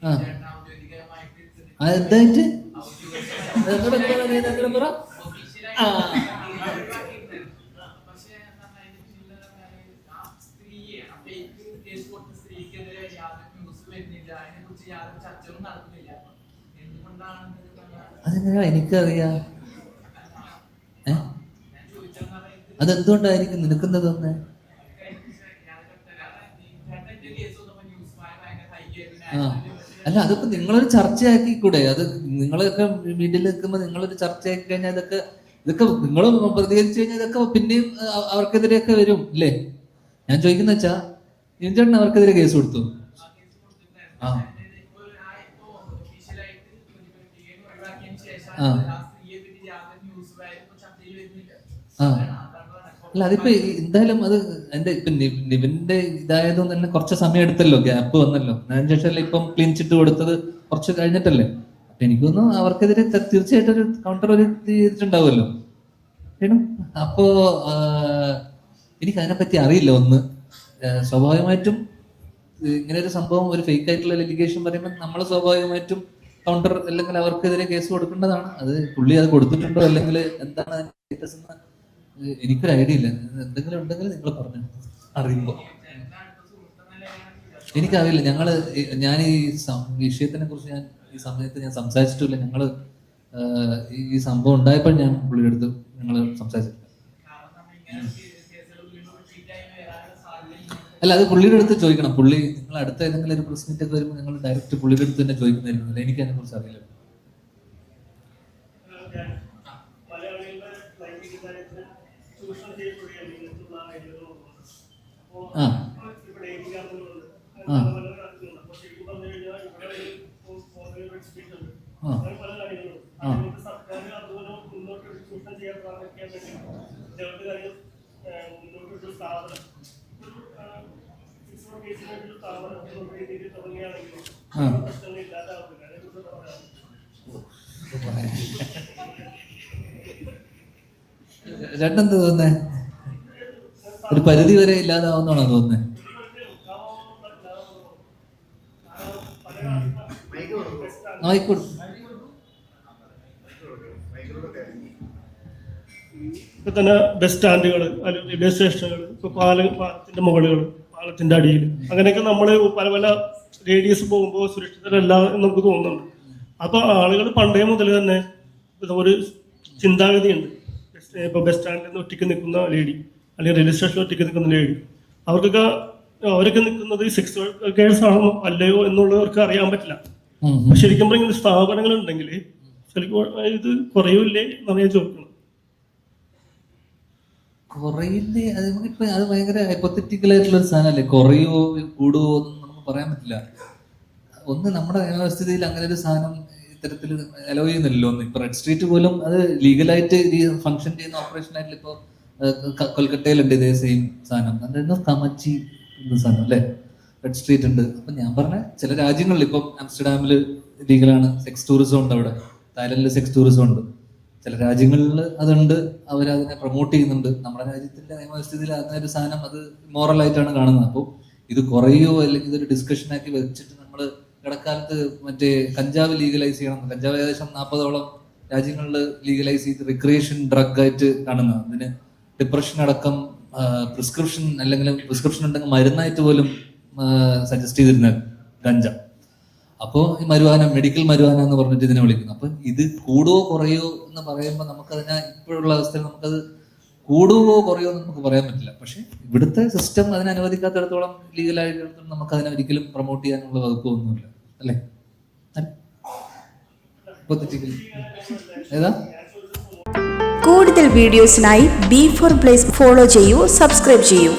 ആ എന്തായിട്ട് പറ. ആ അതെങ്ങനെയാ എനിക്കറിയാം. അതെന്തുകൊണ്ടായിരിക്കും നിനക്കെന്താ തോന്നുന്നേ? ആ അല്ല, അതിപ്പോ നിങ്ങളൊരു ചർച്ചയാക്കി കൂടെ? അത് നിങ്ങളൊക്കെ വീട്ടിൽ നിൽക്കുമ്പോൾ നിങ്ങളൊരു ചർച്ചയാക്കി കഴിഞ്ഞാൽ ഇതൊക്കെ നിങ്ങൾ പ്രതികരിച്ചു കഴിഞ്ഞാൽ ഇതൊക്കെ പിന്നെയും അവർക്കെതിരെയൊക്കെ വരും ഇല്ലേ? ഞാൻ ചോദിക്കുന്ന വെച്ചാ ചേട്ടൻ അവർക്കെതിരെ കേസ് കൊടുത്തു? ആ ആ ആ അല്ല, അതിപ്പോ എന്തായാലും അത് എന്റെ ഇപ്പൊ നിവിന്റെ ഇതായതുകൊണ്ട് തന്നെ കുറച്ച് സമയം എടുത്തല്ലോ, ഗ്യാപ്പ് വന്നല്ലോ. അതിന് ശേഷമല്ലേ ഇപ്പം ക്ലീൻ ചിറ്റ് കൊടുത്തത്, കുറച്ച് കഴിഞ്ഞിട്ടല്ലേ. അപ്പൊ എനിക്കൊന്നും അവർക്കെതിരെ തീർച്ചയായിട്ടും ഒരു കൗണ്ടർ ഒരു ചെയ്തിട്ടുണ്ടാവുമല്ലോ. അപ്പോ എനിക്ക് അതിനെപ്പറ്റി അറിയില്ല. ഒന്ന് സ്വാഭാവികമായിട്ടും ഇങ്ങനെ ഒരു സംഭവം, ഒരു ഫേക്ക് ആയിട്ടുള്ള ലിഗേഷൻ പറയുമ്പോൾ നമ്മൾ സ്വാഭാവികമായിട്ടും കൗണ്ടർ അല്ലെങ്കിൽ അവർക്കെതിരെ കേസ് കൊടുക്കേണ്ടതാണ്. അത് പുള്ളി അത് കൊടുത്തിട്ടുണ്ടോ അല്ലെങ്കിൽ എന്താണ് അതിന്റെ സ്റ്റേറ്റസ് എന്ന് എനിക്കൊരു ഐഡിയ ഇല്ല. എന്തെങ്കിലും ഉണ്ടെങ്കിൽ നിങ്ങൾ പറഞ്ഞു അറിയുമ്പോ. എനിക്കറിയില്ല. ഞാൻ ഈ വിഷയത്തിനെ കുറിച്ച് ഈ സമയത്ത് ഞാൻ സംസാരിച്ചിട്ടില്ല. ഈ സംഭവം ഉണ്ടായപ്പോൾ ഞാൻ പുള്ളിയുടെ അടുത്ത് ഞങ്ങൾ സംസാരിച്ചിട്ടില്ല. അല്ല, അത് പുള്ളിയുടെ അടുത്ത് ചോദിക്കണം. പുള്ളി നിങ്ങൾ അടുത്ത ഏതെങ്കിലും ഒരു പ്രസ് മീറ്റ് ഒക്കെ വരുമ്പോൾ നിങ്ങൾ ഡയറക്റ്റ് പുള്ളിയുടെ അടുത്ത് തന്നെ ചോദിക്കുന്നതായിരിക്കും. എനിക്ക് അതിനെ കുറിച്ച് അറിയില്ല. ആ ആ ആ രണ്ടെന്ത് തോന്നുന്നേ? ഒരു പരിധി വരെ ഇല്ലാതാവുന്നാണോ തോന്നുന്നേ? ആയിക്കോട്ടെ. ഇപ്പൊ തന്നെ ബസ് സ്റ്റാൻഡുകൾ, റെയിൽവേ സ്റ്റേഷനുകൾ, ഇപ്പൊ പാലത്തിന്റെ മുകളിൽ, പാലത്തിന്റെ അടിയിൽ, അങ്ങനെയൊക്കെ നമ്മൾ പല പല റേഡിയസ് പോകുമ്പോൾ സുരക്ഷിതരല്ല എന്ന് നമുക്ക് തോന്നുന്നുണ്ട്. അപ്പൊ ആളുകൾ പണ്ടേ മുതൽ തന്നെ ഒരു ചിന്താഗതിയുണ്ട്. ഇപ്പൊ ബസ് സ്റ്റാൻഡിൽ നിന്ന് ഒറ്റയ്ക്ക് നിൽക്കുന്ന ലേഡി, അല്ലെങ്കിൽ റെയിൽവേ സ്റ്റേഷനിൽ ഒറ്റയ്ക്ക് നിൽക്കുന്ന ലേഡി, അവരൊക്കെ നിൽക്കുന്നത് സെക്സ് വർക്കേഴ്സ് ആണോ അല്ലയോ എന്നുള്ളവർക്ക് അറിയാൻ പറ്റില്ല. ശരിക്കും പറഞ്ഞ സ്ഥാപനങ്ങൾ ഉണ്ടെങ്കിൽ ഇത് കുറയൂല്ലേ എന്നാണ് ഞാൻ ചോദിക്കുന്നത്. കുറയില്ലേ? അത് ഭയങ്കര ഹൈപ്പോത്തറ്റിക്കൽ ആയിട്ടുള്ള ഒരു സാധനമല്ലേ. കുറയോ കൂടുവോ ഒന്നും നമുക്ക് പറയാൻ പറ്റില്ല. ഒന്ന് നമ്മുടെ നിയമവ്യവസ്ഥയിൽ അങ്ങനെ ഒരു സാധനം ഇത്തരത്തിൽ അലോ ചെയ്യുന്നില്ലല്ലോ. ഒന്ന് ഇപ്പൊ റെഡ് സ്ട്രീറ്റ് പോലും അത് ലീഗലായിട്ട് ഫംഗ്ഷൻ ചെയ്യുന്ന ഓപ്പറേഷൻ ആയിട്ടില്ല. ഇപ്പൊ കൊൽക്കത്തയിലുണ്ട് ഇതേ സെയിം സാധനം. എന്തായിരുന്നു കമച്ചി എന്ന സാധനം അല്ലെ, റെഡ് സ്ട്രീറ്റ് ഉണ്ട്. അപ്പൊ ഞാൻ പറഞ്ഞ ചില രാജ്യങ്ങളിൽ ഇപ്പം ആംസ്റ്റർഡാമിൽ ലീഗലാണ്, സെക്സ് ടൂറിസം ഉണ്ട് അവിടെ, തായ്ലൻഡിൽ സെക്സ് ടൂറിസം ഉണ്ട്. ചില രാജ്യങ്ങളിൽ അതുണ്ട്, അവരതിനെ പ്രൊമോട്ട് ചെയ്യുന്നുണ്ട്. നമ്മുടെ രാജ്യത്തിന്റെ നിയമവ്യവസ്ഥയിൽ അങ്ങനെ ഒരു സാധനം അത് മോറൽ ആയിട്ടാണ് കാണുന്നത്. അപ്പോൾ ഇത് കുറയോ അല്ലെങ്കിൽ ഇതൊരു ഡിസ്കഷൻ ആക്കി വെച്ചിട്ട് നമ്മൾ ഇടക്കാലത്ത് മറ്റേ കഞ്ചാവ് ലീഗലൈസ് ചെയ്യണം, കഞ്ചാവ് ഏകദേശം 40ഓളം രാജ്യങ്ങളിൽ ലീഗലൈസ് ചെയ്ത് റിക്രിയേഷൻ ഡ്രഗ് ആയിട്ട് കാണുന്നത്. അതിന് ഡിപ്രഷൻ അടക്കം പ്രിസ്ക്രിപ്ഷൻ അല്ലെങ്കിൽ പ്രിസ്ക്രിപ്ഷൻ ഉണ്ടെങ്കിൽ മരുന്നായിട്ട് പോലും സജസ്റ്റ് ചെയ്തിരുന്നത് ഗഞ്ച. അപ്പോൾ ഈ മരുവാന, മെഡിക്കൽ മരുവാന എന്ന് പറഞ്ഞിട്ട് ഇതിനെ വിളിക്കുന്നു. അപ്പൊ ഇത് കൂടുവോ കുറയോ എന്ന് പറയുമ്പോൾ നമുക്കതിനെ ഇപ്പോഴുള്ള അവസ്ഥയിൽ നമുക്കത് കൂടുവോ കുറയോ എന്ന് നമുക്ക് പറയാൻ പറ്റില്ല. പക്ഷെ ഇവിടുത്തെ സിസ്റ്റം അതിനെ അനുവദിക്കാത്തിടത്തോളം ലീഗലായിട്ട് നമുക്ക് അതിനെ ഒരിക്കലും പ്രൊമോട്ട് ചെയ്യാനുള്ള വകുപ്പ് ഒന്നുമില്ല അല്ലേ? ഏതാ? കൂടുതൽ വീഡിയോസിനായി B4 Blaze ഫോളോ ചെയ്യൂ, സബ്സ്ക്രൈബ് ചെയ്യൂ.